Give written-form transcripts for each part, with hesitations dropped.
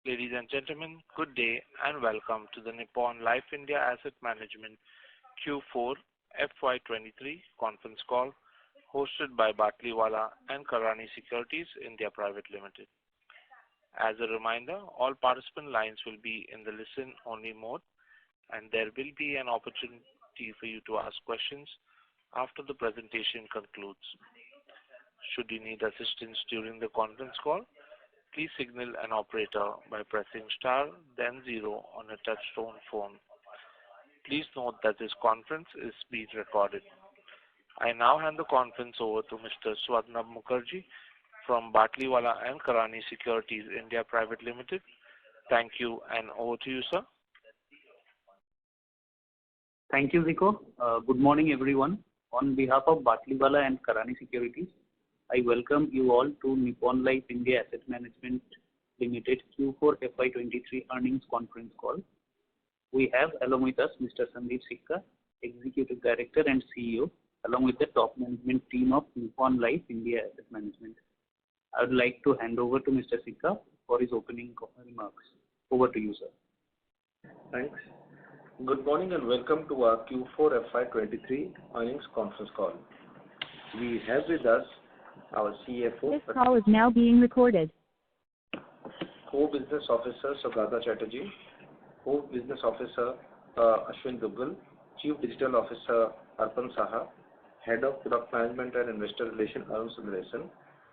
Ladies and gentlemen, good day and welcome to the Nippon Life India Asset Management Q4 FY23 conference call hosted by Batlivala and Karani Securities India Private Limited. As a reminder, all participant lines will be in the listen-only mode and there will be an opportunity for you to ask questions after the presentation concludes. Should you need assistance during the conference call, please signal an operator by pressing star then 0 on a touch-tone phone. Please note that this conference is being recorded. I now hand the conference over to Mr. Swarnabh Mukherjee from Batlivala and Karani Securities India Private Limited. Thank you and over to you, sir. Thank you, Zico. Good morning, everyone. On behalf of Batlivala and Karani Securities, I welcome you all to Nippon Life India Asset Management Limited Q4 FY23 earnings conference call. We have along with us Mr. Sandeep Sikka, Executive Director and CEO, along with the top management team of Nippon Life India Asset Management. I would like to hand over to Mr. Sikka for his opening remarks. Over to you, sir. Thanks. Good morning and welcome to our Q4 FY23 earnings conference call. We have with us our CFO. This call is now being recorded. Co-Business Officer Saugata Chatterjee, Co-Business Officer Ashwin Duggal, Chief Digital Officer Arpan Saha, Head of Product Management and Investor Relations Arun Sundaresan,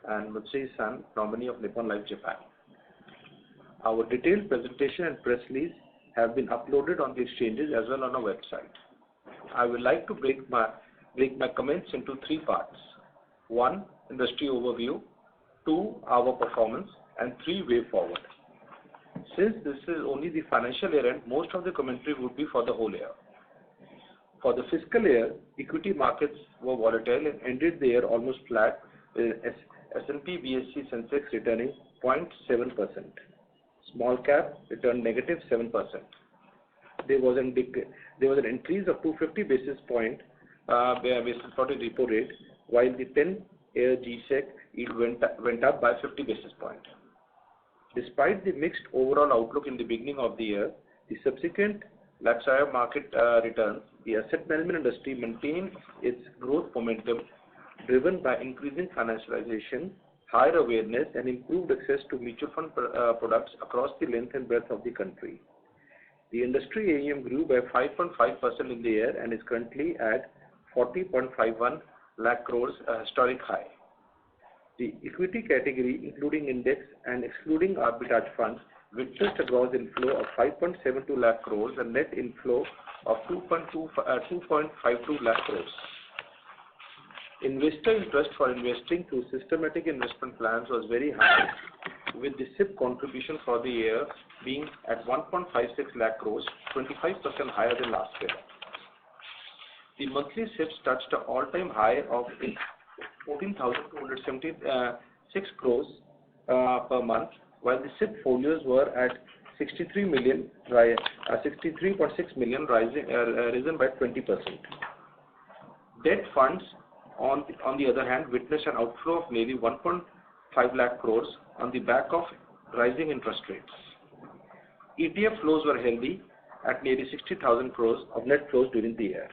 and Mutsui-san, nominee of Nippon Life Japan. Our detailed presentation and press release have been uploaded on the exchanges as well on our website. I would like to break my comments into three parts. 1. Industry overview, 2. Our performance, and 3. Way forward. Since this is only the financial year end, most of the commentary would be for the whole year. For the fiscal year, equity markets were volatile and ended the year almost flat, with S&P BSE Sensex returning 0.7%. Small cap returned negative 7%. There was an increase of 250 basis point basis for the repo rate, while the 10-year G-Sec yield went up by 50 basis points. Despite the mixed overall outlook in the beginning of the year, the subsequent latter market returns, the asset management industry maintained its growth momentum driven by increasing financialization, higher awareness, and improved access to mutual fund products across the length and breadth of the country. The industry AUM grew by 5.5% in the year and is currently at 40.51 lakh crores, a historic high. The equity category, including index and excluding arbitrage funds, witnessed a gross inflow of 5.72 lakh crores and net inflow of 2.52 lakh crores. Investor interest for investing through systematic investment plans was very high, with the SIP contribution for the year being at 1.56 lakh crores, 25% higher than last year. The monthly SIPs touched an all-time high of 14,276 crores per month, while the SIP folios were at 63.6 million, risen by 20%. Debt funds, on the other hand, witnessed an outflow of nearly 1.5 lakh crores on the back of rising interest rates. ETF flows were healthy at nearly 60,000 crores of net flows during the year.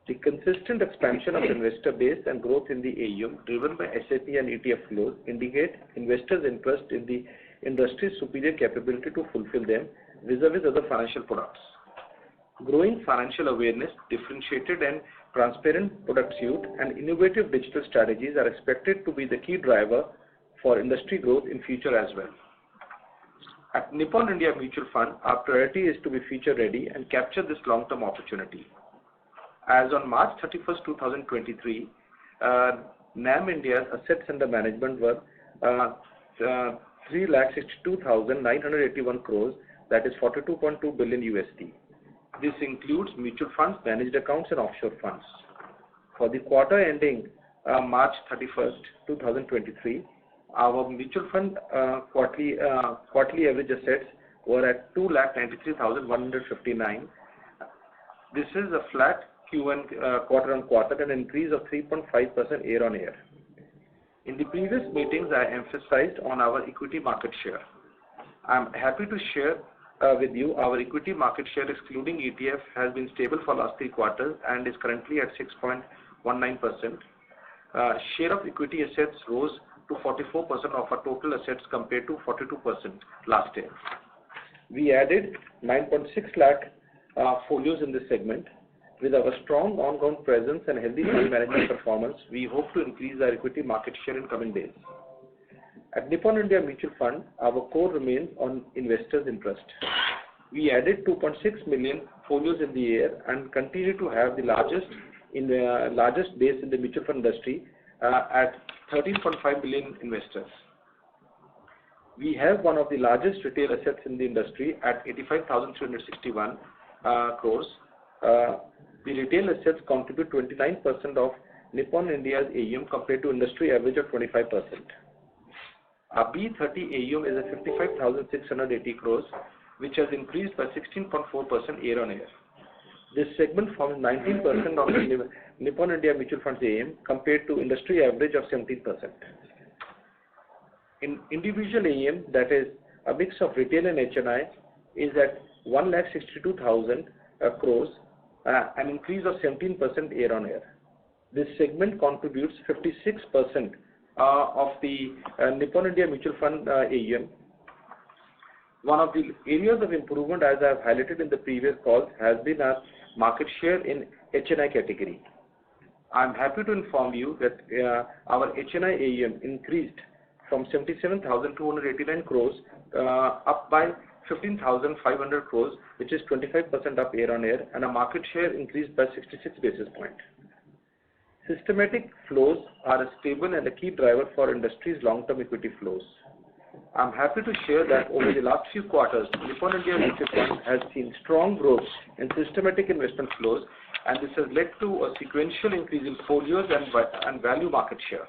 The consistent expansion of investor base and growth in the AUM driven by SIP and ETF flows indicate investors' interest in the industry's superior capability to fulfill them vis-a-vis other financial products. Growing financial awareness, differentiated and transparent product suite, and innovative digital strategies are expected to be the key driver for industry growth in future as well. At Nippon India Mutual Fund, our priority is to be future ready and capture this long-term opportunity. As on March 31st, 2023, NAM India's assets under management were 3,62,981 crores, that is $42.2 billion USD. This includes mutual funds, managed accounts, and offshore funds. For the quarter ending March 31st, 2023, our mutual fund quarterly average assets were at 2,93,159. This is a flat quarter on quarter and an increase of 3.5% year on year. In the previous meetings, I emphasized on our equity market share. I'm happy to share with you our equity market share excluding ETF has been stable for last 3 quarters and is currently at 6.19%. Share of equity assets rose to 44% of our total assets compared to 42% last year. We added 9.6 lakh folios in this segment. With our strong ongoing presence and healthy fund management performance, we hope to increase our equity market share in coming days. At Nippon India Mutual Fund, our core remains on investors' interest. We added 2.6 million folios in the year and continue to have the largest base in the mutual fund industry at 13.5 million investors. We have one of the largest retail assets in the industry at 85,361 crores. The retail assets contribute 29% of Nippon India's AUM compared to industry average of 25%. Our B30 AUM is at 55,680 crores, which has increased by 16.4% year on year. This segment forms 19% of the Nippon India Mutual Fund's AUM compared to industry average of 17%. In individual AUM, that is a mix of retail and HNI, is at 1,62,000 crores, an increase of 17% year on year. This segment contributes 56% of the Nippon India Mutual Fund AUM. One of the areas of improvement, as I have highlighted in the previous calls, has been our market share in HNI category. I am happy to inform you that our HNI AUM increased from 77,289 crores up by 15,500 crores, which is 25% up year on year, and a market share increased by 66 basis points. Systematic flows are a stable and a key driver for industry's long-term equity flows. I'm happy to share that over the last few quarters, Nippon India Mutual Fund has seen strong growth in systematic investment flows, and this has led to a sequential increase in folios and value market share.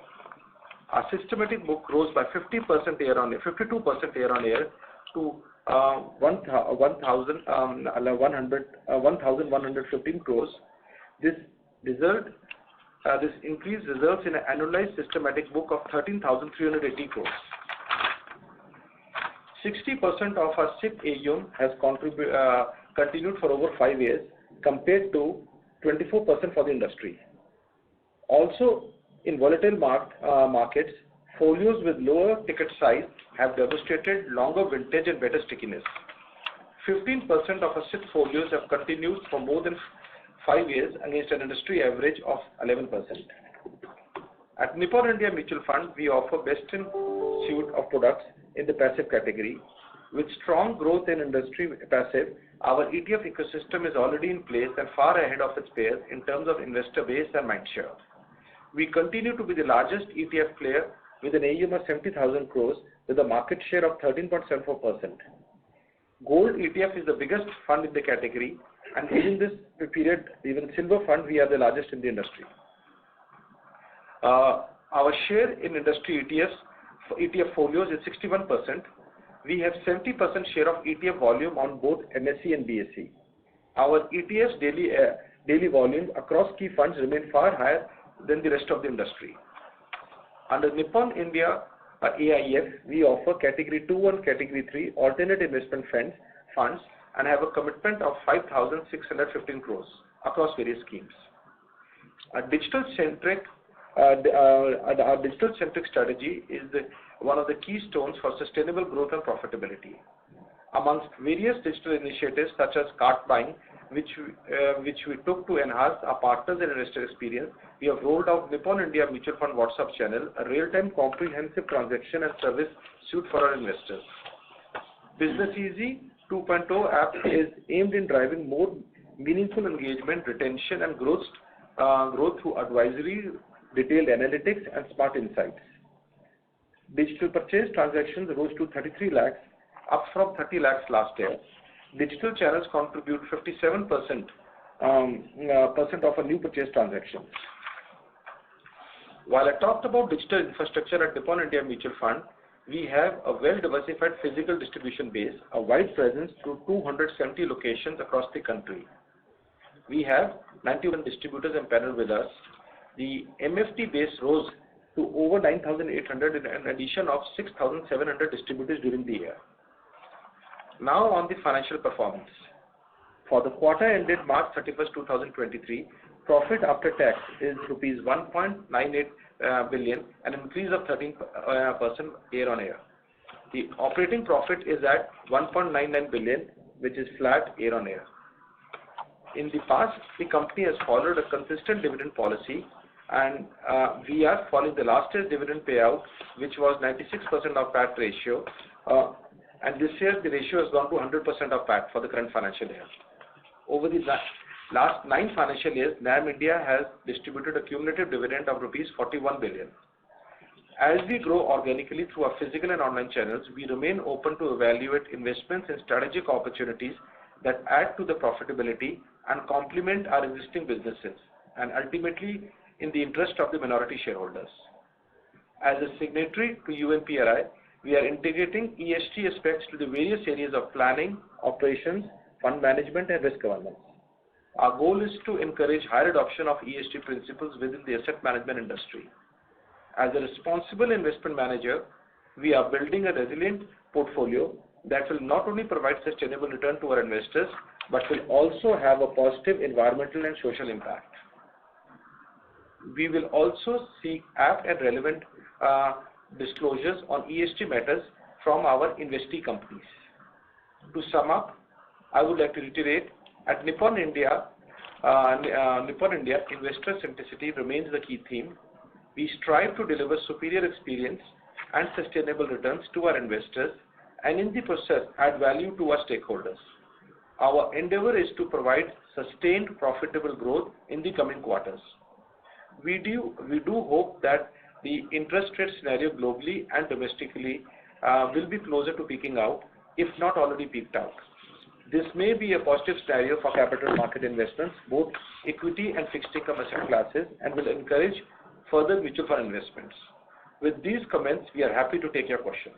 Our systematic book rose by 52% year on year to 1,115 crores. This increase results in an annualized systematic book of 13,380 crores. 60% of our SIP AUM has continued for over 5 years compared to 24% for the industry. Also, in volatile markets, folios with lower ticket size have demonstrated longer vintage and better stickiness. 15% of our SIP folios have continued for more than 5 years against an industry average of 11%. At Nippon India Mutual Fund, we offer best in suite of products in the passive category. With strong growth in industry passive, our ETF ecosystem is already in place and far ahead of its peers in terms of investor base and mindshare. We continue to be the largest ETF player with an AUM of 70,000 crores with a market share of 13.74%. Gold ETF is the biggest fund in the category, and within this period, even silver fund, we are the largest in the industry. Our share in industry ETF folios is 61%. We have 70% share of ETF volume on both NSE and BSE. Our ETF's daily volume across key funds remain far higher than the rest of the industry. Under Nippon India AIF, we offer Category 2 and Category 3 alternate investment funds and have a commitment of 5,615 crores across various schemes. Our digital-centric strategy is one of the keystones for sustainable growth and profitability. Amongst various digital initiatives such as cart buying, which we took to enhance our partners and investor experience, we have rolled out Nippon India Mutual Fund WhatsApp channel, a real-time comprehensive transaction and service suite for our investors. Business Easy 2.0 app is aimed in driving more meaningful engagement, retention, and growth through advisory, detailed analytics, and smart insights. Digital purchase transactions rose to 33 lakhs, up from 30 lakhs last year. Digital channels contribute 57% of our new purchase transactions. While I talked about digital infrastructure at Nippon India Mutual Fund, we have a well-diversified physical distribution base, a wide presence through 270 locations across the country. We have 91 distributors empaneled with us. The MFD base rose to over 9,800 in an addition of 6,700 distributors during the year. Now on the financial performance. For the quarter ended March 31st, 2023, profit after tax is rupees 1.98 billion, an increase of 13% year-on-year. The operating profit is at 1.99 billion, which is flat year-on-year. In the past, the company has followed a consistent dividend policy, and we are following the last year's dividend payout, which was 96% of PAT ratio, and this year the ratio has gone to 100% of PAT for the current financial year. Over the last 9 financial years, NAM India has distributed a cumulative dividend of rupees 41 billion. As we grow organically through our physical and online channels, we remain open to evaluate investments in strategic opportunities that add to the profitability and complement our existing businesses, and ultimately in the interest of the minority shareholders. As a signatory to UNPRI, we are integrating ESG aspects to the various areas of planning, operations, fund management, and risk governance. Our goal is to encourage higher adoption of ESG principles within the asset management industry. As a responsible investment manager, we are building a resilient portfolio that will not only provide sustainable return to our investors, but will also have a positive environmental and social impact. We will also seek apt and relevant disclosures on ESG matters from our investee companies. To sum up, I would like to reiterate, at Nippon India, investor centricity remains the key theme. We strive to deliver superior experience and sustainable returns to our investors, and in the process add value to our stakeholders. Our endeavor is to provide sustained profitable growth in the coming quarters. We do hope that the interest rate scenario globally and domestically will be closer to peaking out, if not already peaked out. This may be a positive scenario for capital market investments, both equity and fixed income asset classes, and will encourage further mutual fund investments. With these comments, we are happy to take your questions.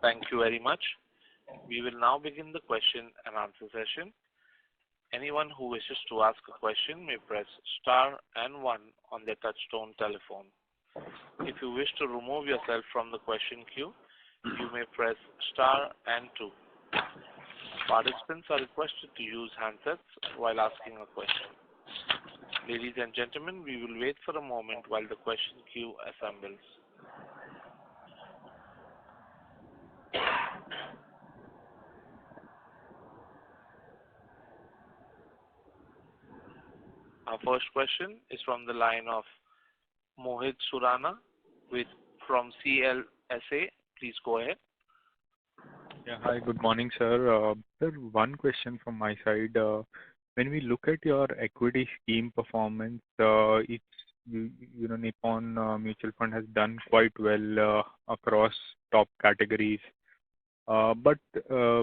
Thank you very much. We will now begin the question and answer session. Anyone who wishes to ask a question may press star and 1 on their touchtone telephone. If you wish to remove yourself from the question queue, you may press star and 2. Participants are requested to use handsets while asking a question. Ladies and gentlemen, we will wait for a moment while the question queue assembles. Our first question is from the line of Mohit Surana from CLSA. Please go ahead. Yeah, hi, good morning, sir. Sir, one question from my side. When we look at your equity scheme performance, it's Nippon Mutual Fund has done quite well across top categories, but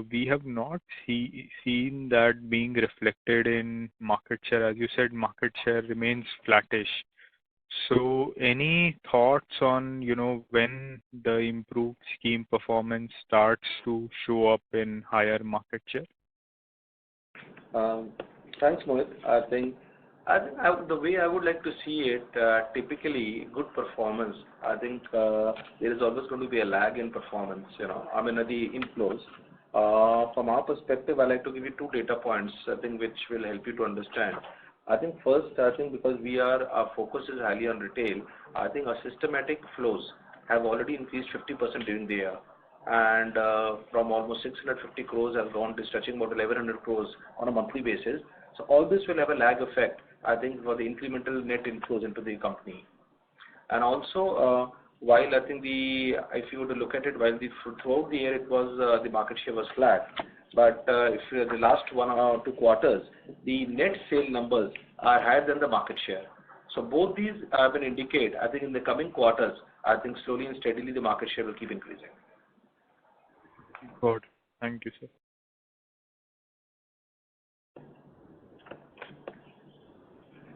we have not seen that being reflected in market share. As you said, market share remains flattish. So, any thoughts on when the improved scheme performance starts to show up in higher market share? Thanks, Mohit. I think the way I would like to see it, typically good performance, I think there is always going to be a lag in performance, the inflows. From our perspective, I like to give you 2 data points, I think, which will help you to understand. I think first, because our focus is highly on retail, I think our systematic flows have already increased 50% during the year. And from almost 650 crores have gone to stretching about 1100 crores on a monthly basis. So all this will have a lag effect, I think, for the incremental net inflows into the company. And also, while I think if you were to look at it, while throughout the year it was the market share was flat, but if the last 1 or 2 quarters, the net sale numbers are higher than the market share. So both these will indicate, I think, in the coming quarters, I think slowly and steadily the market share will keep increasing. Good. Thank you, sir.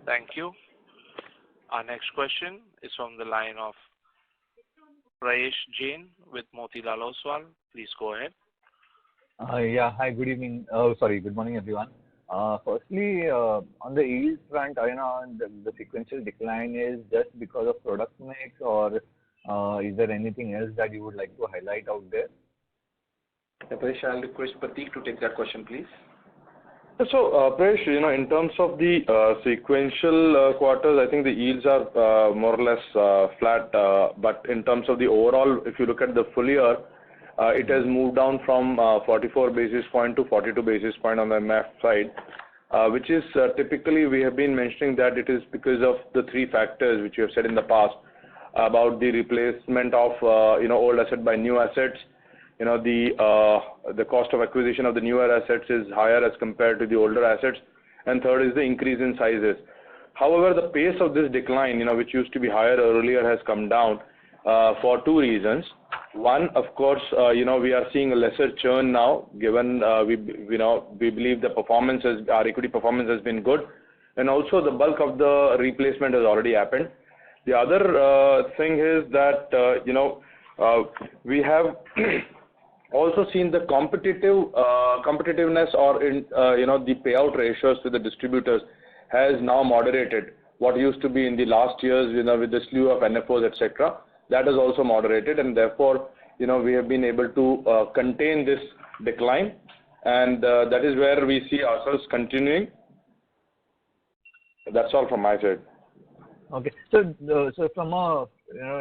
Thank you. Our next question is from the line of Prayesh Jain with Motilal Oswal. Please go ahead. Yeah, hi, good evening. Good morning, everyone. Firstly, on the yield front, the sequential decline is just because of product mix, or is there anything else that you would like to highlight out there? Prayesh, I'll request Prateek to take that question, please. So, Prayesh, in terms of the sequential quarters, I think the yields are more or less flat. But in terms of the overall, if you look at the full year, it has moved down from 44 basis point to 42 basis point on the MF side, which is typically we have been mentioning that it is because of the three factors which you have said in the past about the replacement of old asset by new assets. The cost of acquisition of the newer assets is higher as compared to the older assets, and third is the increase in sizes. However, the pace of this decline, which used to be higher earlier, has come down for two reasons. One, of course, we are seeing a lesser churn now, given we believe the our equity performance has been good, and also the bulk of the replacement has already happened. The other thing is that we have also seen the competitiveness or the payout ratios to the distributors has now moderated. What used to be in the last years, with the slew of NFOs, etc., that has also moderated, and therefore, we have been able to contain this decline, and that is where we see ourselves continuing. That's all from my side. Okay. So from a,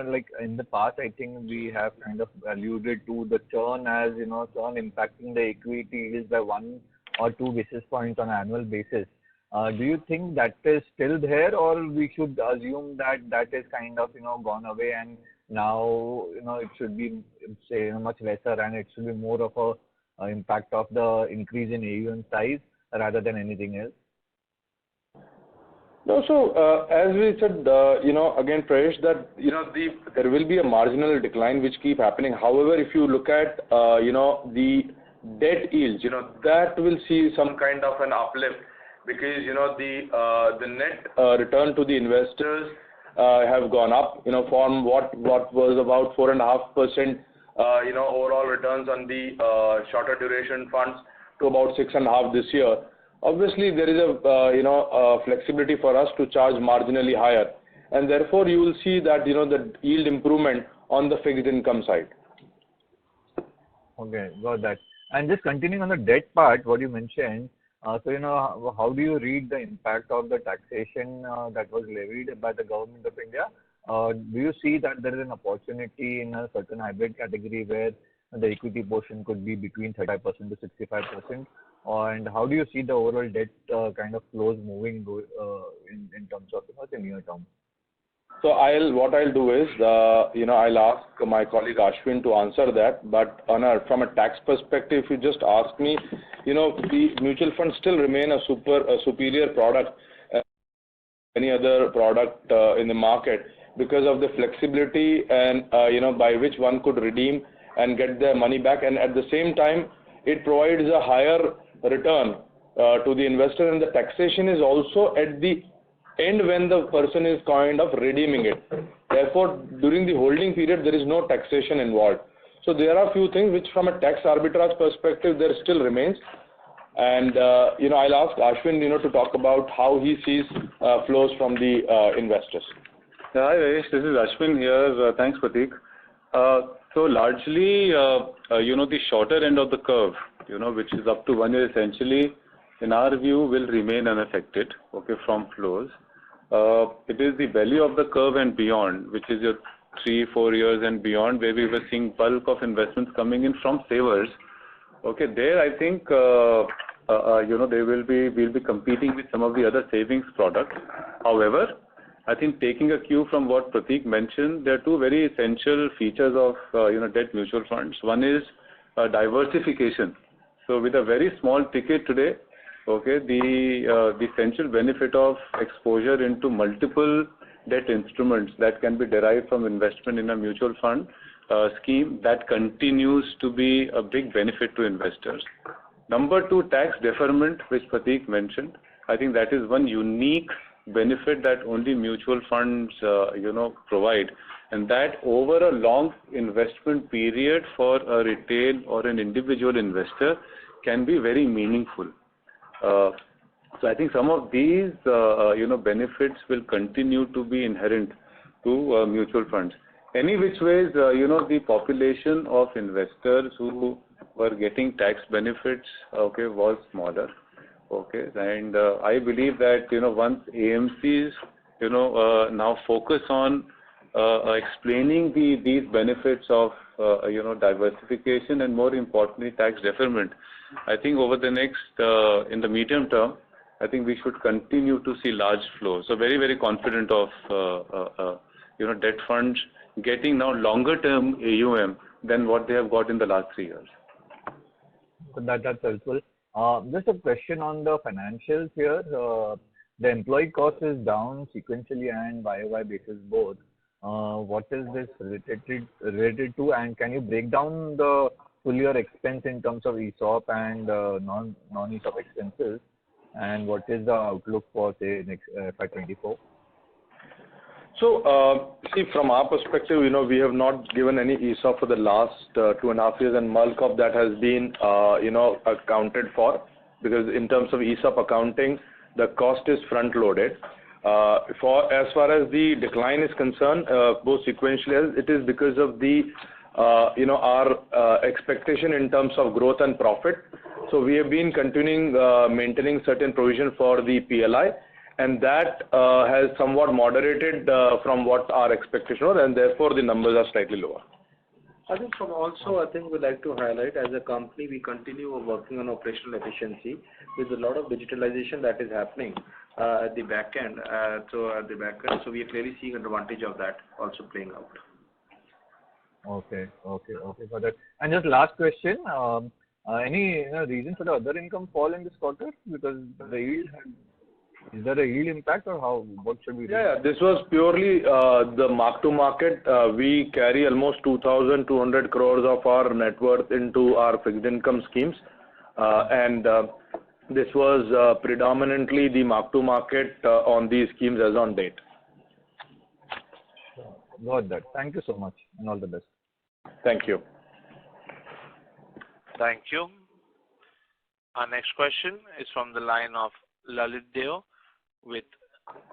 like in the past, I think we have kind of alluded to the churn as, churn impacting the equity yields by 1 or 2 basis points on an annual basis. Do you think that is still there, or we should assume that is kind of, gone away, and now, it should be, say, much lesser, and it should be more of a impact of the increase in AUM size rather than anything else? No, so as we said, again, Prayesh, that there will be a marginal decline which keep happening. However, if you look at the debt yields, that will see some kind of an uplift, because the net return to the investors have gone up, from what was about 4.5%, overall returns on the shorter duration funds to about 6.5% this year. Obviously, there is a flexibility for us to charge marginally higher, and therefore you will see that the yield improvement on the fixed income side. Okay, got that. And just continuing on the debt part, what you mentioned. So how do you read the impact of the taxation that was levied by the government of India? Do you see that there is an opportunity in a certain hybrid category where the equity portion could be between 35% to 65%? And how do you see the overall debt kind of flows moving in terms of the near term? So what I'll do is, I'll ask my colleague Ashwin to answer that. But from a tax perspective, if you just ask me, the mutual funds still remain a superior product any other product in the market, because of the flexibility and by which one could redeem and get their money back, and at the same time, it provides a higher return to the investor, and the taxation is also at the end when the person is kind of redeeming it. Therefore, during the holding period, there is no taxation involved. So there are a few things which, from a tax arbitrage perspective, there still remains. And I'll ask Ashwin, to talk about how he sees flows from the investors. Hi, Rajesh. This is Ashwin here. Thanks, Prateek. So largely, the shorter end of the curve, which is up to 1 year, essentially, in our view, will remain unaffected, from flows. It is the value of the curve and beyond, which is your 3-4 years and beyond, where we were seeing bulk of investments coming in from savers. There I think, we'll be competing with some of the other savings products. However, I think taking a cue from what Prateek mentioned, there are two very essential features of debt mutual funds. One is diversification. So with a very small ticket today, the essential benefit of exposure into multiple debt instruments that can be derived from investment in a mutual fund scheme, that continues to be a big benefit to investors. Number two, tax deferment, which Prateek mentioned. I think that is one unique benefit that only mutual funds, provide, and that over a long investment period for a retail or an individual investor can be very meaningful. So I think some of these, benefits will continue to be inherent to mutual funds. Any which ways, the population of investors who were getting tax benefits, okay, was smaller. Okay, and I believe that once AMCs now focus on explaining these benefits of diversification and more importantly tax deferment, I think over the next in the medium term, I think we should continue to see large flows. So very, very confident of debt funds getting now longer term AUM than what they have got in the last 3 years. That's helpful. Just a question on the financials here. The employee cost is down sequentially and YOY basis both. What is this related to, and can you break down the full year expense in terms of ESOP and non-ESOP expenses, and what is the outlook for say next FY24? So, see, from our perspective, we have not given any ESOP for the last 2.5 years, and bulk of that has been, accounted for, because in terms of ESOP accounting, the cost is front-loaded. As far as the decline is concerned, both sequentially, it is because of the, our expectation in terms of growth and profit. So we have been continuing maintaining certain provision for the PLI, and that has somewhat moderated from what our expectation was, and therefore the numbers are slightly lower. I think we'd like to highlight, as a company, we continue working on operational efficiency with a lot of digitalization that is happening at the back end. So we are clearly seeing an advantage of that also playing out. Okay, got that. And just last question, any reason for the other income fall in this quarter? Because the yield is there a yield impact, or how? What should we do? Yeah, this was purely the mark to market. We carry almost 2,200 crores of our net worth into our fixed income schemes, and this was predominantly the mark to market on these schemes as on date. Got that. Thank you so much, and all the best. Thank you. Thank you. Our next question is from the line of Lalit Deo with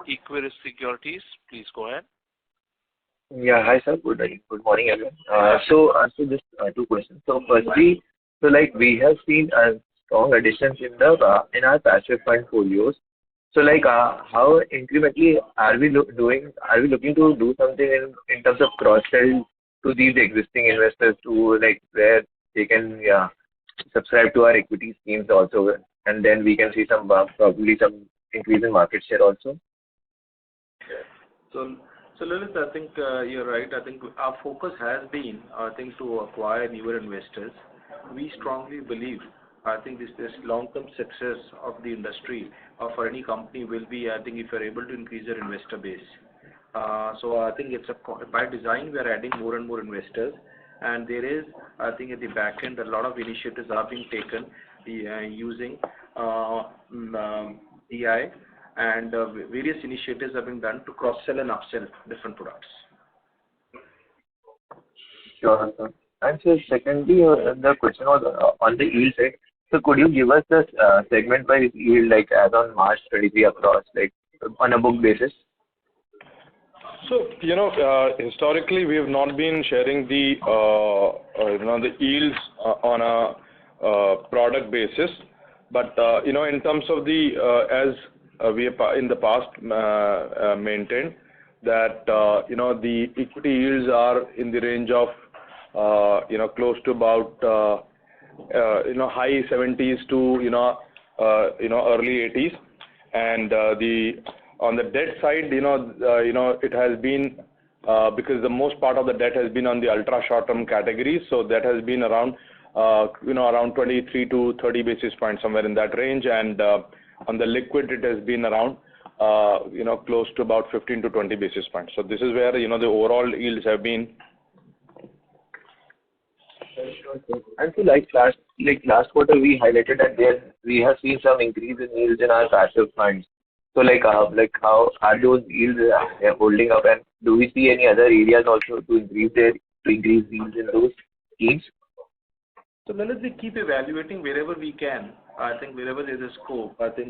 Equirus Securities. Please go ahead. Yeah, hi sir. Good morning everyone. So just 2 questions. So firstly, we have seen strong additions in our passive fund folios. So how incrementally are we looking to do something in terms of cross sell to these existing investors to where they can subscribe to our equity schemes also, and then we can see probably some increase in market share also? So Lalit, I think you're right. I think our focus has been, to acquire newer investors. We strongly believe, this long-term success of the industry or for any company will be, if you're able to increase your investor base. So I think it's by design we are adding more and more investors, and there is, at the back end, a lot of initiatives are being taken using AI, and various initiatives have been done to cross-sell and upsell different products. Sure, sir. And so secondly, the question was on the yield side. So could you give us the segment-wise yield, as on March 23 across, on a book basis? So, historically we have not been sharing the, the yields on a product basis, but, in terms of the, as we have in the past maintained that, the equity yields are in the range of, close to about, high 70s to, early 80s, and on the debt side, it has been, because the most part of the debt has been on the ultra short-term category, so that has been around, around 23 to 30 basis points, somewhere in that range, and on the liquid it has been around, close to about 15 to 20 basis points. So this is where, the overall yields have been. And so last quarter we highlighted that we have seen some increase in yields in our passive funds. So how are those yields holding up, and do we see any other areas also to increase yields in those schemes? So let us keep evaluating wherever we can. Wherever there is a scope, it's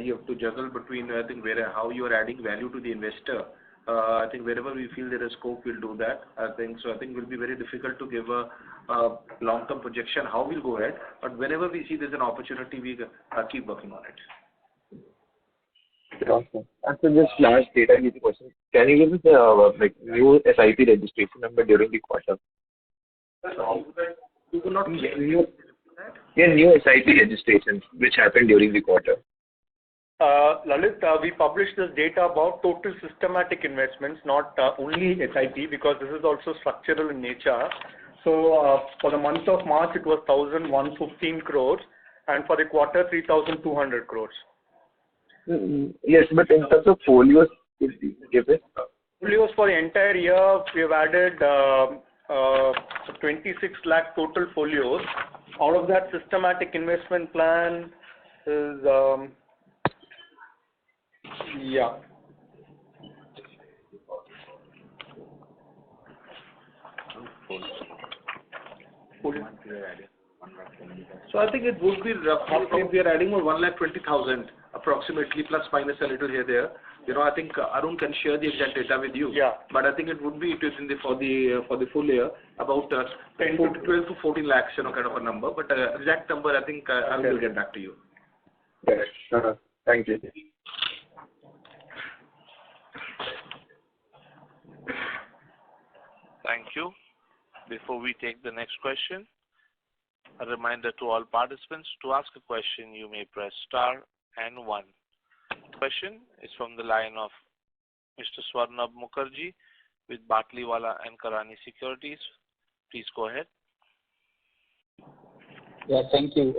you have to juggle between how you are adding value to the investor. Wherever we feel there is scope, we'll do that. It will be very difficult to give a long-term projection how we'll go ahead. But whenever we see there's an opportunity, we keep working on it. Awesome. And so just last data question. Can you give us the new SIP registration number during the quarter? We will not new SIP registrations which happened during the quarter. Lalit, we published this data about total systematic investments, not only SIP, because this is also structural in nature. So for the month of March, it was 1,115 crores, and for the quarter, 3,200 crores. Yes, but in terms of folios, could you give it? Folios for the entire year, we have added 26 lakh total folios. Out of that, systematic investment plan is, So I think it would be roughly, we are adding 1,20,000 approximately, plus minus a little here there. I think Arun can share the exact data with you. Yeah. But I think it would be for the full year about 12 to 14 lakhs, kind of a number. But exact number, I think I will get back to you. Yes. Thank you. Thank you. Before we take the next question, a reminder to all participants, to ask a question, you may press star and 1. Question is from the line of Mr. Swarnabh Mukherjee with Batliwala and Karani Securities. Please go ahead. Yeah, thank you.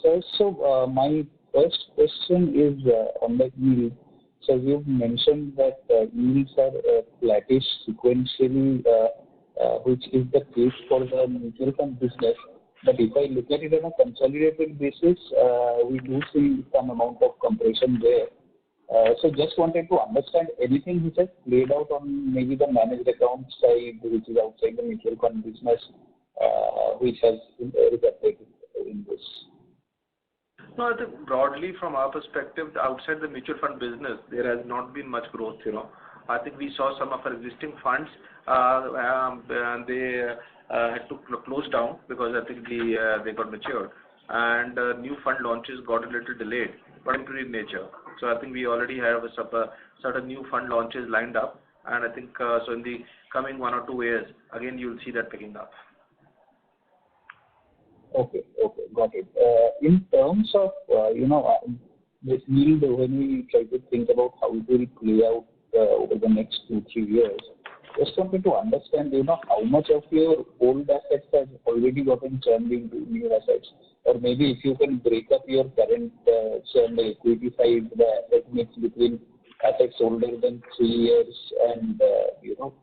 Sir, so my first question is on the yield. So you've mentioned that yields are flattish sequentially, which is the case for the mutual fund business. But if I look at it on a consolidated basis, we do see some amount of compression there. So just wanted to understand anything which has played out on maybe the managed account side, which is outside the mutual fund business, which has resulted in this. No, I think broadly from our perspective, outside the mutual fund business, there has not been much growth. I think we saw some of our existing funds, they had to close down because I think they got matured, and new fund launches got a little delayed, but temporary in nature. So I think we already have a certain new fund launches lined up, and I think so in the coming 1 or 2 years, again you'll see that picking up. Okay, got it. In terms of this yield, when we try to think about how it will play out over the next 2-3 years, just wanted to understand, how much of your old assets has already gotten turned into new assets, or maybe if you can break up your current, say on the equity side, the asset mix between assets older than 3 years and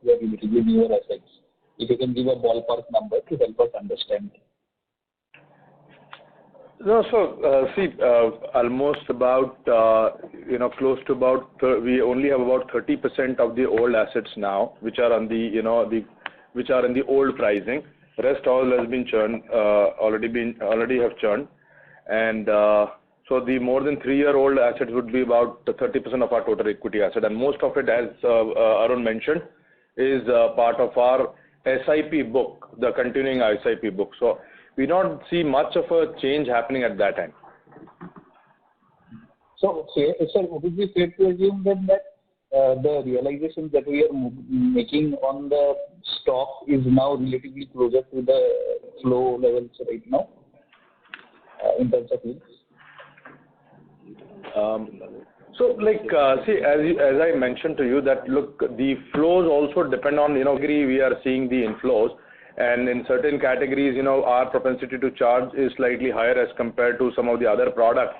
very relatively newer assets. If you can give a ballpark number to help us understand. No, so see, almost about close to about we only have about 30% of the old assets now, which are on the which are in the old pricing. Rest all has been churned, already have churned, and so the more than 3-year-old assets would be about 30% of our total equity asset, and most of it, as Arun mentioned, is part of our SIP book, the continuing SIP book. So we don't see much of a change happening at that time. So, sir, would it be fair to assume then that the realization that we are making on the stock is now relatively closer to the flow levels right now in terms of yields? So, see, as I mentioned to you, that look, the flows also depend on, we are seeing the inflows. And in certain categories, our propensity to charge is slightly higher as compared to some of the other products.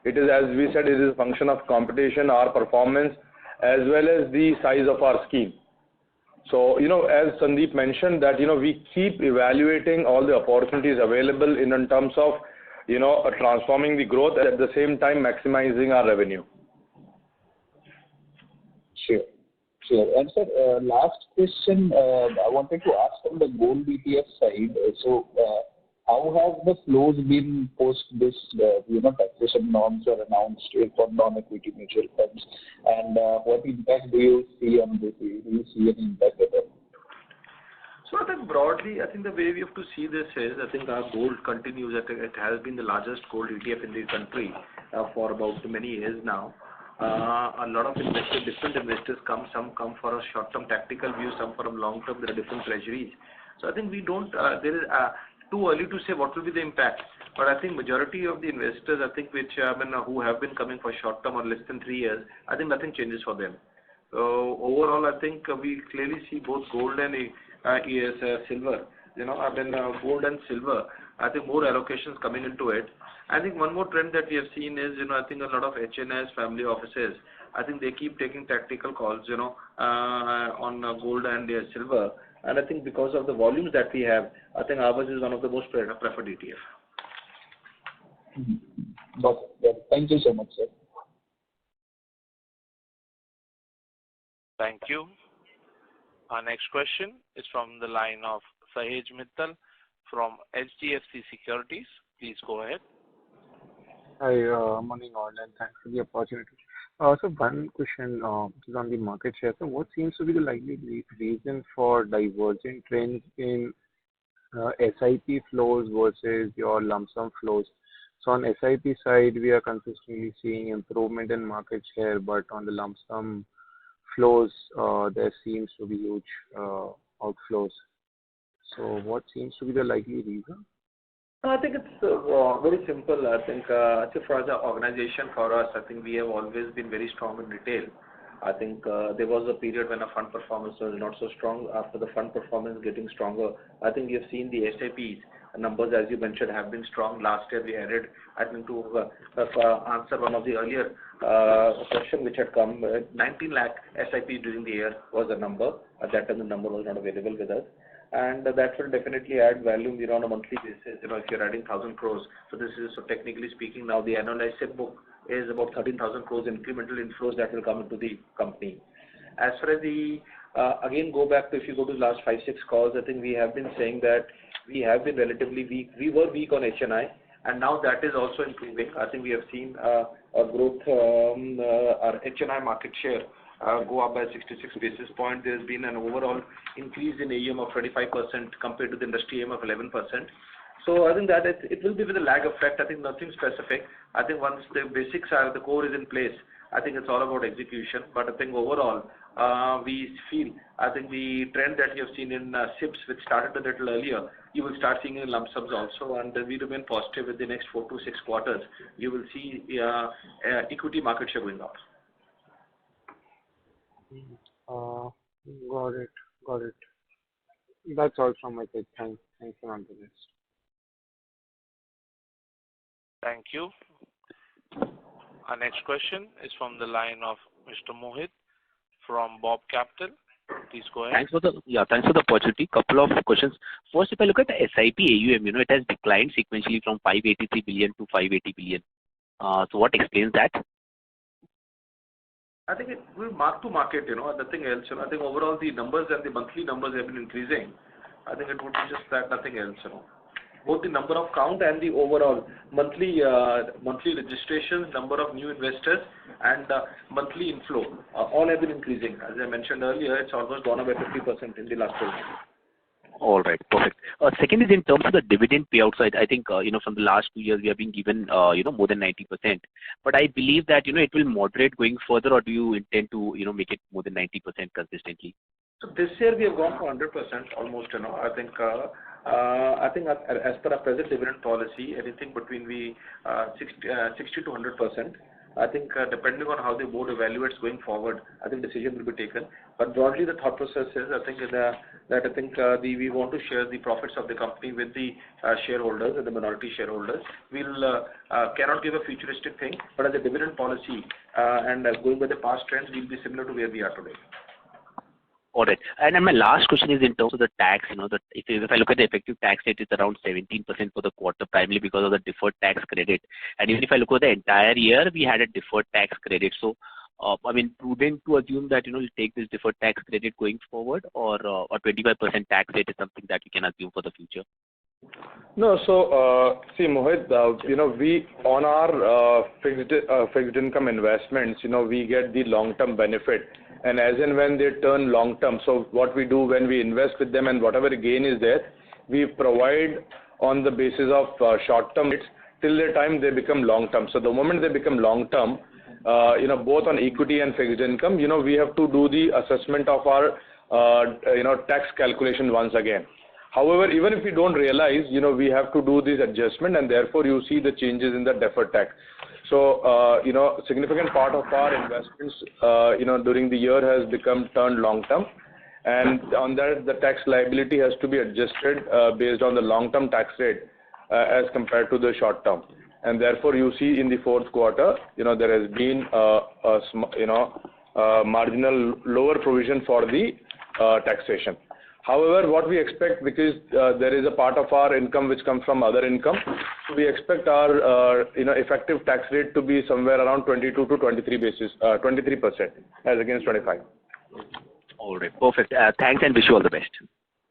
It is, as we said, it is a function of competition, our performance, as well as the size of our scheme. So, as Sandeep mentioned, that, we keep evaluating all the opportunities available in terms of, transforming the growth, and at the same time maximizing our revenue. Sure. And sir, last question I wanted to ask on the gold ETF side. So, how have the flows been post this, taxation norms are announced for non-equity mutual funds, and what impact do you see on this? Do you see any impact at all? So I think broadly, I think the way we have to see this is, I think our gold continues. I think it has been the largest gold ETF in the country for about many years now. A lot of investors, different investors come. Some come for a short-term tactical view, some for a long-term. There are different treasuries. So I think we don't. There is too early to say what will be the impact. But I think majority of the investors, I think, which who have been coming for short-term or less than 3 years, I think nothing changes for them. So overall, I think we clearly see both gold and silver. Gold and silver. I think more allocations coming into it. I think one more trend that we have seen is, I think a lot of HNS family offices, I think they keep taking tactical calls, on gold and silver. And I think because of the volumes that we have, I think ours is one of the most preferred ETF. Thank you so much, sir. Thank you. Our next question is from the line of Sahej Mittal from HDFC Securities. Please go ahead. Hi, morning all, and thanks for the opportunity. So one question is on the market share. So what seems to be the likely reason for divergent trends in SIP flows versus your lump sum flows? So on SIP side, we are consistently seeing improvement in market share, but on the lump sum flows, there seems to be huge outflows. So what seems to be the likely reason? I think it's very simple. I think for as an organization, for us, I think we have always been very strong in retail. I think there was a period when our fund performance was not so strong. After the fund performance getting stronger, I think we have seen the SIPs numbers, as you mentioned, have been strong. Last year we added, I think, to answer one of the earlier question which had come, 19 lakh SIPs during the year was the number. At that time the number was not available with us. And that will definitely add value on a monthly basis. If you're adding 1,000 crores, so this is, so technically speaking, now the annualized SIP book is about 13,000 crores incremental inflows that will come into the company. As far as the, again, go back to, if you go to the last 5-6 calls, I think we have been saying that we have been relatively weak. We were weak on HNI, and now that is also improving. I think we have seen a growth, our HNI market share go up by 66 basis points. There has been an overall increase in AUM of 25% compared to the industry AUM of 11%. So I think that it will be with a lag effect. I think nothing specific. I think once the basics are, the core is in place, I think it's all about execution. But I think overall, we feel, I think the trend that you have seen in SIPs, which started a little earlier, you will start seeing in lump sums also, and we remain positive with the next 4 to 6 quarters. You will see equity market share going up. Got it. That's all from my side. Thanks for answering this. Thank you. Our next question is from the line of Mr. Mohit from Bob Capital. Please go ahead. Thanks for the opportunity. Couple of questions. First, if I look at the SIP AUM, it has declined sequentially from 583 billion to 580 billion. So what explains that? I think it will mark to market, nothing else. I think overall the numbers and the monthly numbers have been increasing. I think it would be just that, nothing else. Both the number of count and the overall monthly registrations, number of new investors, and monthly inflow, all have been increasing. As I mentioned earlier, it's almost gone up by 50% in the last 12 months. All right, perfect. Second is in terms of the dividend payout side. I think from the last 2 years we have been given more than 90%. But I believe that it will moderate going further, or do you intend to make it more than 90% consistently? So this year we have gone for 100% almost. I think as per our present dividend policy, anything between 60 to 100%. I think depending on how the board evaluates going forward, I think decision will be taken. But broadly, the thought process is, we want to share the profits of the company with the shareholders and the minority shareholders. We'll cannot give a futuristic thing, but as a dividend policy and going by the past trends, we'll be similar to where we are today. All right. And then my last question is in terms of the tax. If I look at the effective tax rate, it's around 17% for the quarter, primarily because of the deferred tax credit. And even if I look at the entire year, we had a deferred tax credit. So, prudent to assume that we'll take this deferred tax credit going forward, or 25% tax rate is something that we can assume for the future. No, so see, Mohit, we on our fixed income investments, we get the long-term benefit and as and when they turn long term. So what we do when we invest with them and whatever gain is there, we provide on the basis of short term rates till the time they become long term. So the moment they become long term, both on equity and fixed income, we have to do the assessment of our tax calculation once again. However, even if we don't realize, we have to do this adjustment, and therefore you see the changes in the deferred tax. So, significant part of our investments, during the year has become turned long term, and on that the tax liability has to be adjusted based on the long term tax rate as compared to the short term. And therefore you see in the fourth quarter, there has been marginal lower provision for the taxation. However, what we expect, because there is a part of our income which comes from other income, so we expect our effective tax rate to be somewhere around 22 to 23% as against 25. All right, perfect. Thanks and wish you all the best.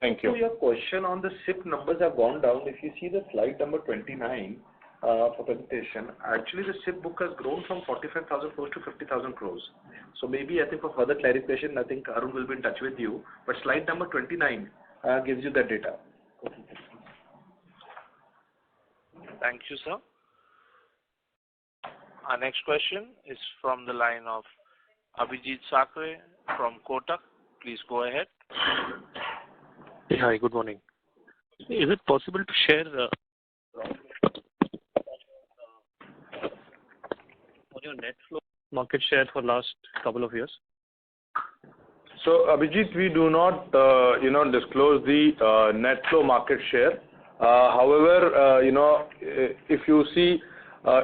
Thank you. So your question on the SIP numbers have gone down. If you see the slide number 29 for presentation, actually the SIP book has grown from 45,000 crores to 50,000 crores. So maybe I think for further clarification, I think Arun will be in touch with you. But slide number 29 gives you that data. Thank you, sir. Our next question is from the line of Abhijit Sakre from Kotak. Please go ahead. Hi, good morning. Is it possible to share on your net flow market share for last couple of years? So Abhijit, we do not disclose the net flow market share. However, if you see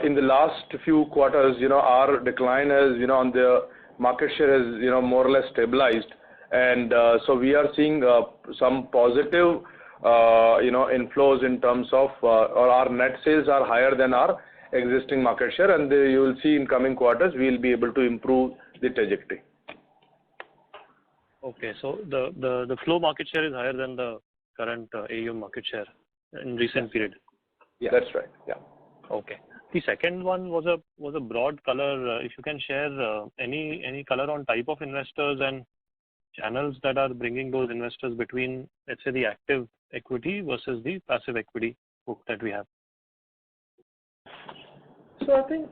in the last few quarters, our decline has, on the market share has, more or less stabilized, and so we are seeing some positive, inflows in terms of, or our net sales are higher than our existing market share, and you will see in coming quarters we will be able to improve the trajectory. Okay, so the flow market share is higher than the current AUM market share in recent period. Yeah, that's right. Yeah. Okay. The second one was a broad color. If you can share any color on type of investors and channels that are bringing those investors between, let's say, the active equity versus the passive equity book that we have. So I think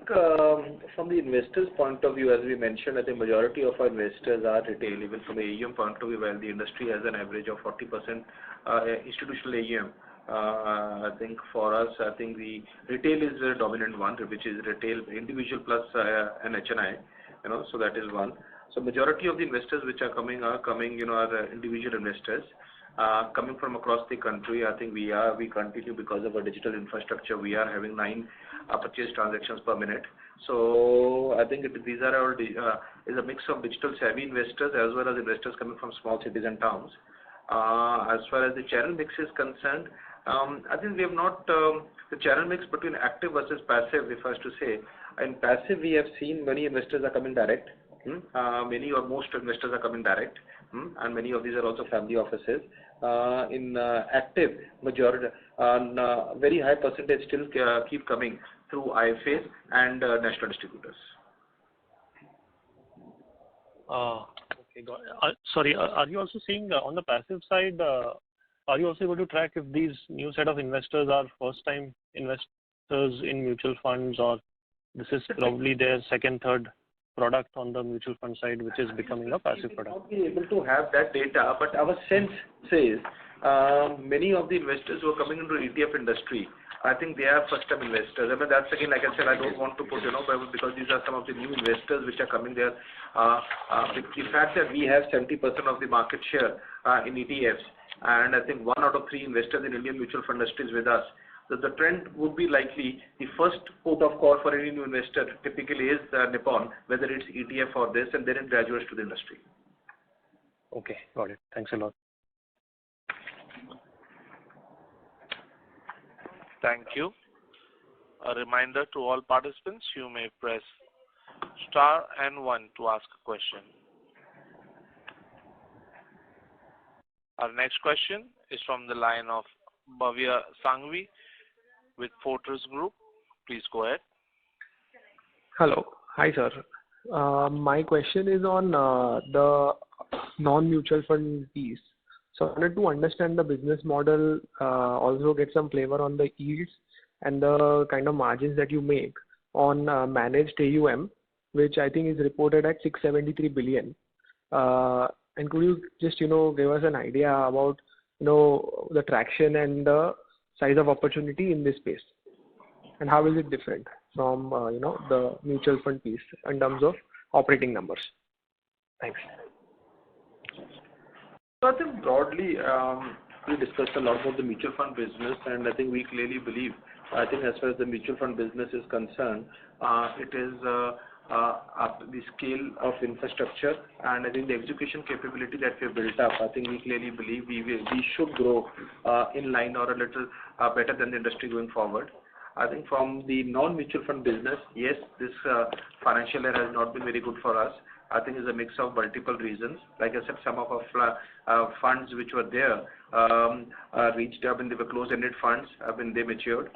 from the investors' point of view, as we mentioned, I think majority of our investors are retail. Even from the AUM point of view, while the industry has an average of 40% institutional AUM, I think for us, I think the retail is the dominant one, which is retail individual plus an HNI, so that is one. So majority of the investors which are coming are individual investors coming from across the country. I think we continue because of our digital infrastructure. We are having 9 purchase transactions per minute. So I think these are our is a mix of digital savvy investors as well as investors coming from small cities and towns. As far as the channel mix is concerned, I think we have not the channel mix between active versus passive. If I was to say, in passive we have seen many investors are coming direct. Many or most investors are coming direct, and many of these are also family offices. In active, majority, very high percentage still keep coming through IFAs and national distributors. Okay, got it. Sorry, are you also seeing on the passive side, are you also able to track if these new set of investors are first-time investors in mutual funds, or this is probably their second, third product on the mutual fund side, which is becoming a passive product? We will not be able to have that data, but our sense says many of the investors who are coming into ETF industry, I think they are first-time investors. I mean, that's again, like I said, I don't want to put, because these are some of the new investors which are coming there. The fact that we have 70% of the market share in ETFs, and I think 1 out of 3 investors in Indian mutual fund industry is with us. So the trend would be likely the first port of call for any new investor typically is Nippon, whether it's ETF or this, and then it graduates to the industry. Okay, got it. Thanks a lot. Thank you. A reminder to all participants, you may press star and 1 to ask a question. Our next question is from the line of Bhavya Sanghvi with Fortress Group. Please go ahead. Hello. Hi, sir. My question is on the non-mutual fund piece. So I wanted to understand the business model, also get some flavor on the yields and the kind of margins that you make on managed AUM, which I think is reported at 673 billion. And could you just, give us an idea about, the traction and the size of opportunity in this space? And how is it different from, the mutual fund piece in terms of operating numbers? Thanks. So I think broadly, we discussed a lot about the mutual fund business, and I think we clearly believe, I think as far as the mutual fund business is concerned, it is the scale of infrastructure, and I think the execution capability that we have built up, I think we clearly believe we should grow in line or a little better than the industry going forward. I think from the non-mutual fund business, yes, this financial year has not been very good for us. I think it's a mix of multiple reasons. Like I said, some of our funds which were there reached up, and they were closed-ended funds when they matured.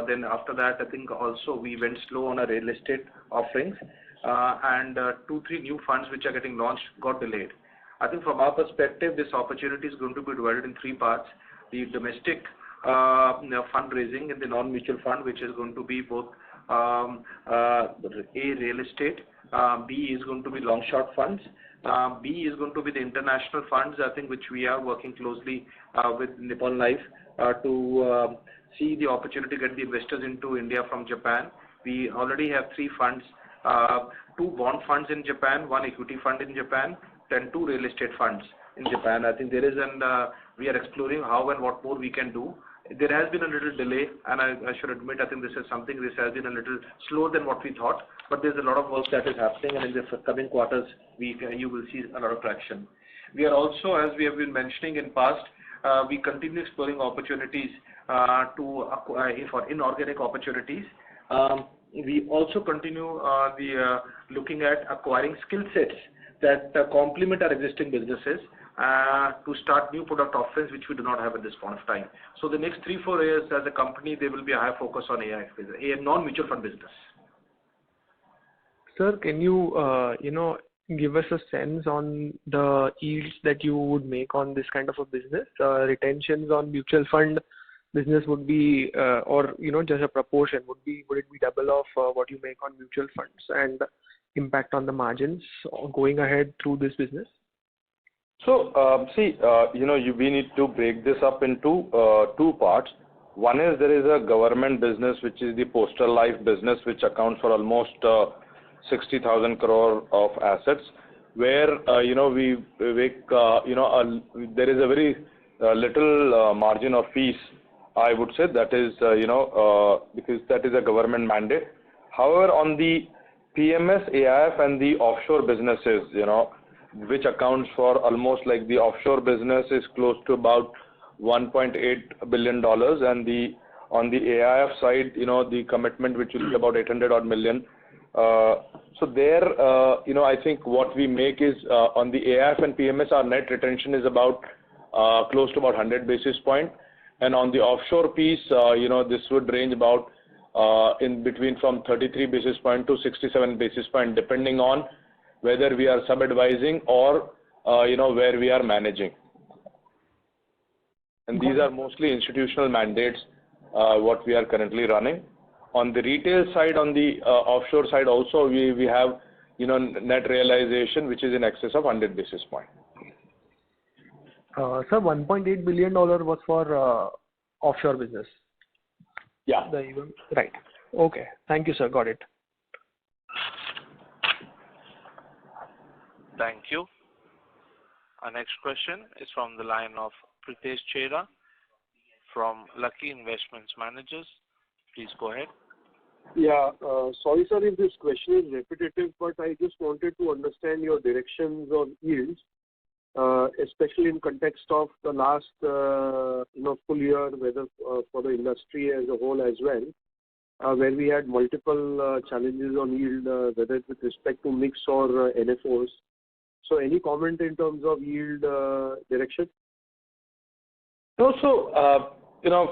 Then after that, I think also we went slow on our real estate offerings, and 2-3 new funds which are getting launched got delayed. I think from our perspective, this opportunity is going to be divided in 3 parts. The domestic fundraising in the non-mutual fund, which is going to be both real estate, B is going to be long-short funds, B is going to be the international funds, I think, which we are working closely with Nippon Life to see the opportunity to get the investors into India from Japan. We already have 3 funds, 2 bond funds in Japan, 1 equity fund in Japan, then 2 real estate funds in Japan. I think there is we are exploring how and what more we can do. There has been a little delay, and I should admit, I think this has been a little slower than what we thought, but there's a lot of work that is happening, and in the coming quarters, you will see a lot of traction. We are also, as we have been mentioning in past, we continue exploring opportunities for inorganic opportunities. We also continue looking at acquiring skill sets that complement our existing businesses to start new product offerings which we do not have at this point of time. So the next 3-4 years as a company, there will be a high focus on AI non-mutual fund business. Sir, can you, give us a sense on the yields that you would make on this kind of a business? Retentions on mutual fund business would be, or, just a proportion, would it be double of what you make on mutual funds, and impact on the margins going ahead through this business? So, we need to break this up into 2 parts. One is there is a government business, which is the postal life business, which accounts for almost 60,000 crore of assets, where, we make, there is a very little margin of fees, I would say. That is, because that is a government mandate. However, on the PMS, AIF and the offshore businesses, which accounts for almost, like, the offshore business is close to about $1.8 billion, and on the AIF side, the commitment which will be about 800 odd million. So there, I think what we make is on the AIF and PMS, our net retention is about close to about 100 basis point, and on the offshore piece, this would range about in between from 33 basis point to 67 basis point, depending on whether we are sub-advising or, where we are managing. And these are mostly institutional mandates, what we are currently running. On the retail side, on the offshore side also, we have, net realization, which is in excess of 100 basis point. Sir, $1.8 billion was for offshore business. Yeah. Right. Okay. Thank you, sir. Got it. Thank you. Our next question is from the line of Pritesh Chheda from Lucky Investments Managers. Please go ahead. Yeah. Sorry, sir, if this question is repetitive, but I just wanted to understand your directions on yields, especially in context of the last, full year, whether for the industry as a whole as well, where we had multiple challenges on yield, whether it's with respect to mix or NFOs. So any comment in terms of yield direction? No, so,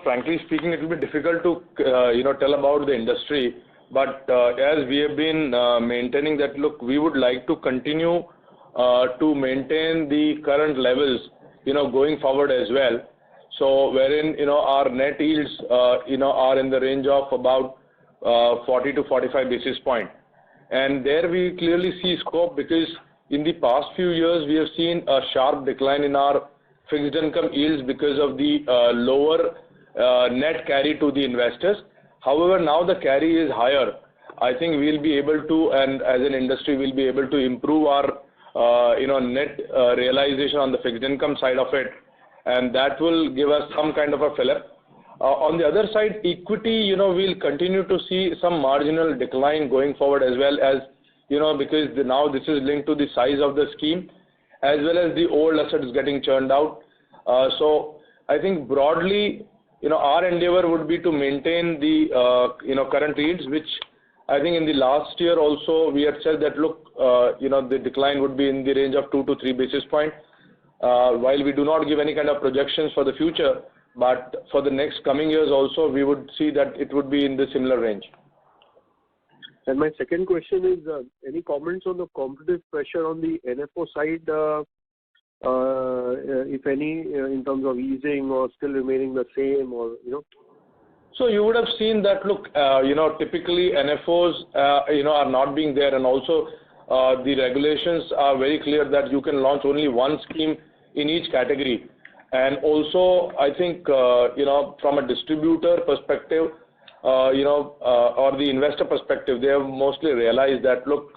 frankly speaking, it will be difficult to, tell about the industry. But as we have been maintaining that, look, we would like to continue to maintain the current levels, going forward as well. So wherein, our net yields, are in the range of about 40 to 45 basis point. And there we clearly see scope, because in the past few years we have seen a sharp decline in our fixed income yields because of the lower net carry to the investors. However, now the carry is higher. I think we'll be able to, and as an industry, we'll be able to improve our net realization on the fixed income side of it, and that will give us some kind of a fillip. On the other side, equity, we'll continue to see some marginal decline going forward as well, as because now this is linked to the size of the scheme as well as the old assets getting churned out. So I think broadly, our endeavor would be to maintain the current yields, which I think in the last year also we had said that, look, the decline would be in the range of 2 to 3 basis points. While we do not give any kind of projections for the future, but for the next coming years also, we would see that it would be in the similar range. And my second question is, any comments on the competitive pressure on the NFO side, if any, in terms of easing or still remaining the same, or So you would have seen that, look, typically NFOs, are not being there, and also the regulations are very clear that you can launch only one scheme in each category. And also, I think, from a distributor perspective, or the investor perspective, they have mostly realized that, look,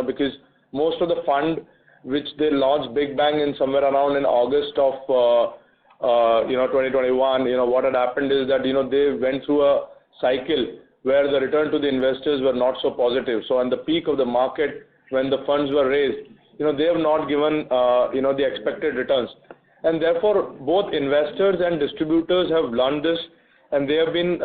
because most of the fund which they launched big bang in somewhere around in August of 2021, what had happened is that, they went through a cycle where the return to the investors were not so positive. So on the peak of the market, when the funds were raised, they have not given, the expected returns. And therefore, both investors and distributors have learned this, and they have been,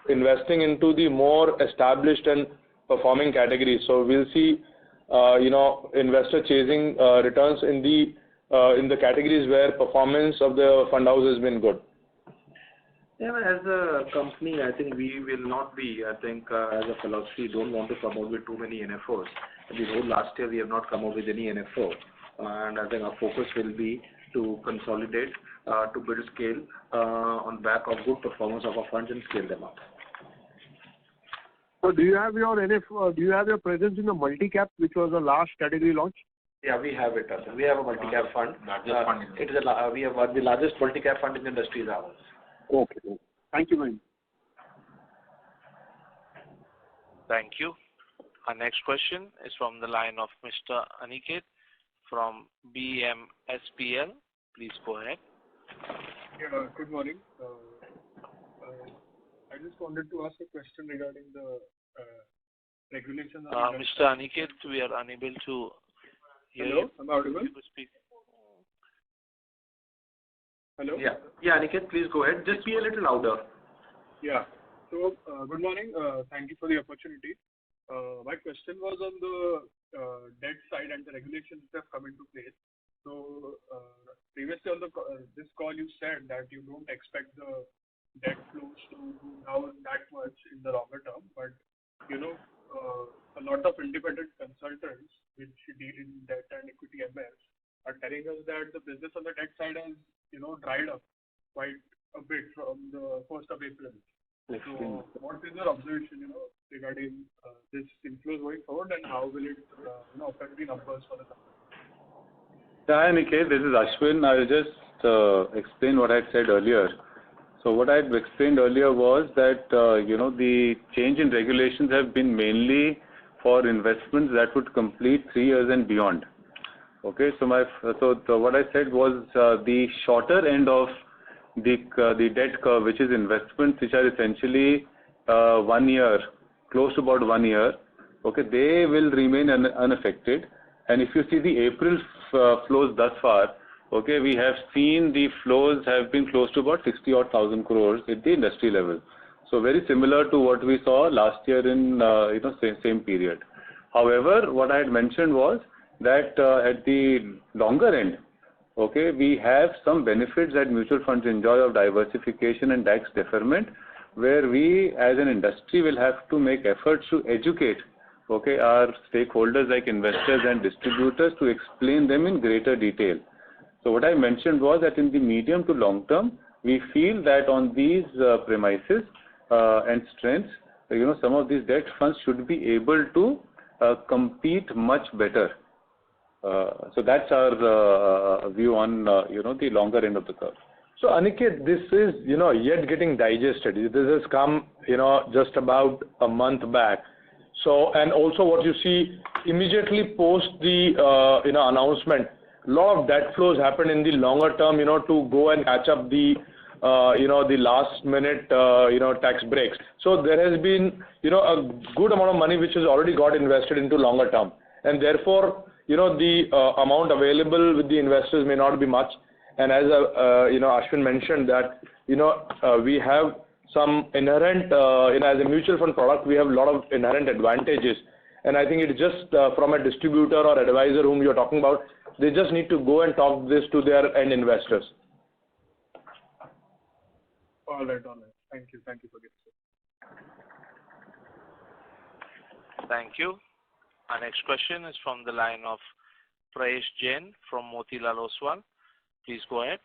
investing into the more established and performing categories. So we'll see, investor chasing returns in the categories where performance of the fund house has been good. Yeah, as a company, I think we will not be, as a philosophy, don't want to come out with too many NFOs. The whole last year we have not come out with any NFO. And I think our focus will be to consolidate, to build scale on back of good performance of our funds and scale them up. So do you have your do you have your presence in the multi-cap, which was the last category launch? Yeah, we have it. We have a multi-cap fund. It is we have the largest multi-cap fund in the industry is ours. Okay. Thank you very much. Thank you. Our next question is from the line of Mr. Aniket from BMSPL. Please go ahead. Yeah, good morning. I just wanted to ask a question regarding the regulations. Mr. Aniket, we are unable to hear you. Am I audible? You could speak. Hello? Yeah, Aniket, please go ahead. Just be a little louder. Yeah. So, good morning. Thank you for the opportunity. My question was on the debt side and the regulations that have come into place. So, previously on this call, you said that you don't expect the debt flows to go down that much in the longer term, but a lot of independent consultants which deal in debt and equity MLs are telling us that the business on the debt side has dried up quite a bit from the 1st of April. So what is your observation, regarding this inflows going forward, and how will it, affect the numbers for the company? Hi, Niket. This is Ashwin. I will just explain what I said earlier. So what I explained earlier was that, the change in regulations have been mainly for investments that would complete 3 years and beyond. Okay, so what I said was the shorter end of the debt curve, which is investments which are essentially 1 year, close to about 1 year. Okay, they will remain unaffected. And if you see the April flows thus far, okay, we have seen the flows have been close to about 60,000 crores at the industry level. So very similar to what we saw last year in same period. However, what I had mentioned was that at the longer end, okay, we have some benefits that mutual funds enjoy of diversification and tax deferment, where we as an industry will have to make efforts to educate, okay, our stakeholders like investors and distributors to explain them in greater detail. So what I mentioned was that in the medium to long term, we feel that on these premises and strengths, some of these debt funds should be able to compete much better. So that's our view on, the longer end of the curve. So Aniket, this is, yet getting digested. This has come, just about a month back. So, and also what you see immediately post the, announcement, a lot of debt flows happen in the longer term, to go and catch up the, the last minute, tax breaks. So there has been, a good amount of money which has already got invested into longer term. And therefore, the amount available with the investors may not be much. And as, Ashwin mentioned that, we have some inherent, as a mutual fund product, we have a lot of inherent advantages. And I think it's just from a distributor or advisor whom you're talking about, they just need to go and talk this to their end investors. All right. Thank you for this. Thank you. Our next question is from the line of Prayesh Jain from Motilal Oswal. Please go ahead.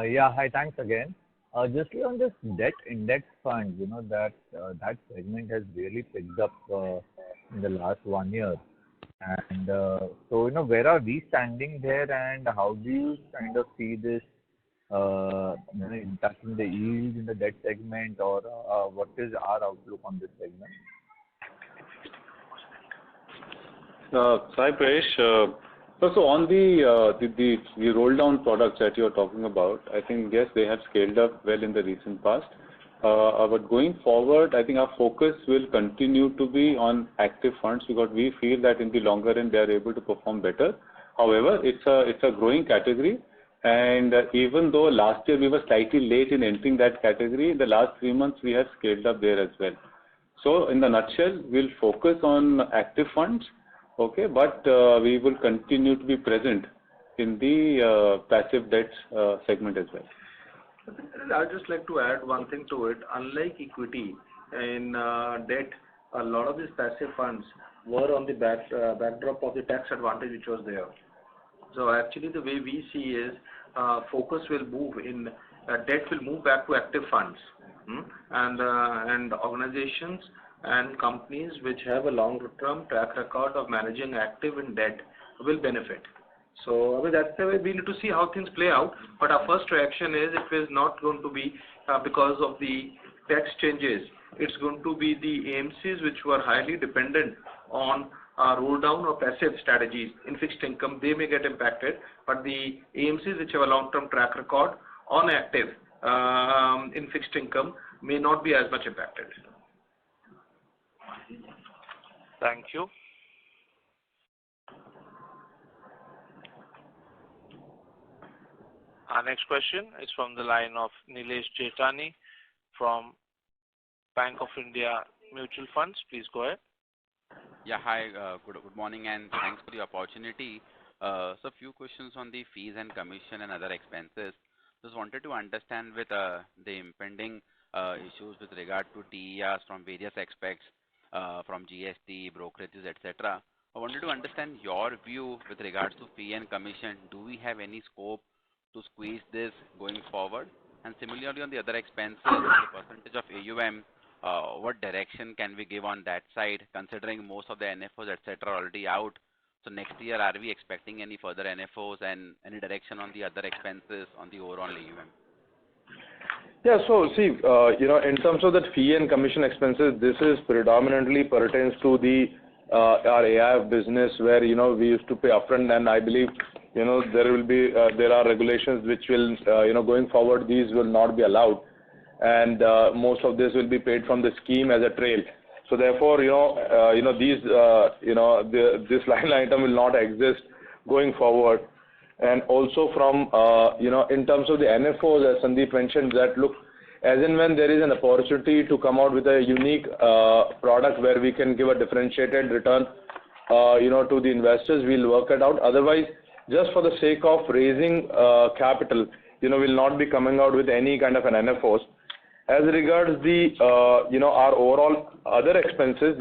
Yeah, hi, thanks again. Just on this debt index fund, that segment has really picked up in the last 1 year. And so, where are we standing there, and how do you kind of see this impacting the yields in the debt segment, or what is our outlook on this segment? Hi, Prayesh. So on the roll down products that you're talking about, I think, yes, they have scaled up well in the recent past. But going forward, I think our focus will continue to be on active funds because we feel that in the longer run they are able to perform better. However, it's a growing category, and even though last year we were slightly late in entering that category, in the last 3 months we have scaled up there as well. So in the nutshell, we'll focus on active funds, okay, but we will continue to be present in the passive debt segment as well. I'd just like to add one thing to it. Unlike equity in debt, a lot of these passive funds were on the backdrop of the tax advantage which was there. So actually the way we see is focus will move in, debt will move back to active funds, and organizations and companies which have a long-term track record of managing active and debt will benefit. So that's the way we need to see how things play out. But our first reaction is it is not going to be because of the tax changes. It's going to be the AMCs which were highly dependent on roll down or passive strategies in fixed income. They may get impacted, but the AMCs which have a long-term track record on active in fixed income may not be as much impacted. Thank you. Our next question is from the line of Nilesh Jetani from Bank of India Mutual Funds. Please go ahead. Yeah, hi, good morning and thanks for the opportunity. So a few questions on the fees and commission and other expenses. Just wanted to understand with the impending issues with regard to TERs from various aspects, from GST, brokerages, etc. I wanted to understand your view with regards to fee and commission. Do we have any scope to squeeze this going forward? And similarly on the other expenses, the percentage of AUM, what direction can we give on that side, considering most of the NFOs, etc. are already out? So next year, are we expecting any further NFOs and any direction on the other expenses on the overall AUM? Yeah, so see, in terms of that fee and commission expenses, this is predominantly pertains to the our AIF business where, we used to pay upfront, and I believe, there are regulations which will, going forward, these will not be allowed. And most of this will be paid from the scheme as a trail. So therefore, this line item will not exist going forward. And also from, in terms of the NFOs, as Sandeep mentioned, that look, as and when there is an opportunity to come out with a unique product where we can give a differentiated return, to the investors, we'll work it out. Otherwise, just for the sake of raising capital, we'll not be coming out with any kind of an NFOs. As regards the, our overall other expenses,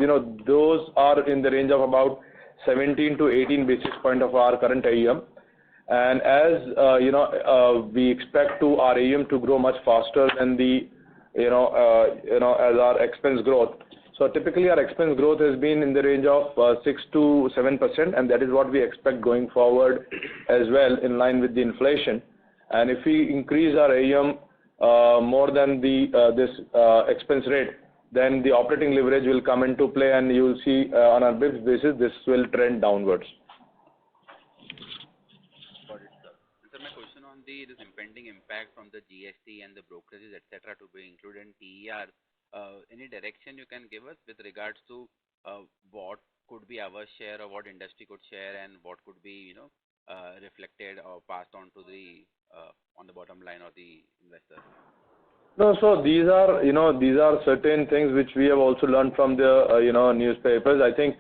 those are in the range of about 17 to 18 basis point of our current AUM. And as, we expect our AUM to grow much faster than the, as our expense growth. So typically our expense growth has been in the range of 6 to 7%, and that is what we expect going forward as well, in line with the inflation. And if we increase our AUM more than this expense rate, then the operating leverage will come into play, and you will see on a BIPS basis this will trend downwards. Got it, sir. And sir, my question on this impending impact from the GST and the brokerages, etc., to be included in TER. Any direction you can give us with regards to what could be our share, or what industry could share, and what could be reflected or passed on to the on the bottom line of the investor? No, so these are certain things which we have also learned from the newspapers. I think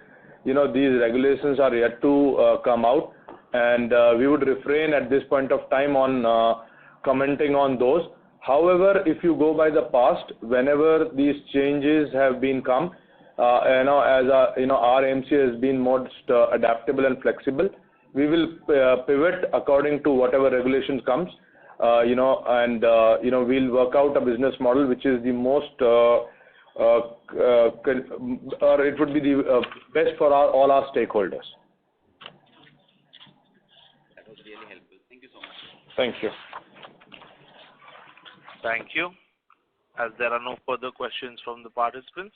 these regulations are yet to come out, and we would refrain at this point of time on commenting on those. However, if you go by the past, whenever these changes have been come, as our MC has been most adaptable and flexible, we will pivot according to whatever regulations comes, and we'll work out a business model which is the most, or it would be the best for all our stakeholders. That was really helpful. Thank you so much. Thank you. Thank you. As there are no further questions from the participants,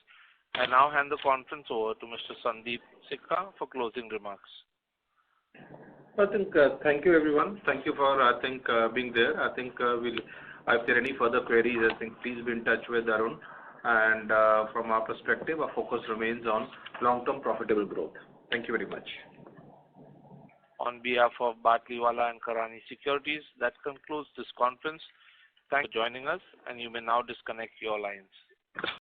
I now hand the conference over to Mr. Sandeep Sikka for closing remarks. I think thank you everyone. Thank you for being there. I think if there are any further queries, I think please be in touch with Arun. And from our perspective, our focus remains on long-term profitable growth. Thank you very much. On behalf of Batliwala and Karani Securities, that concludes this conference. Thanks for joining us, and you may now disconnect your lines.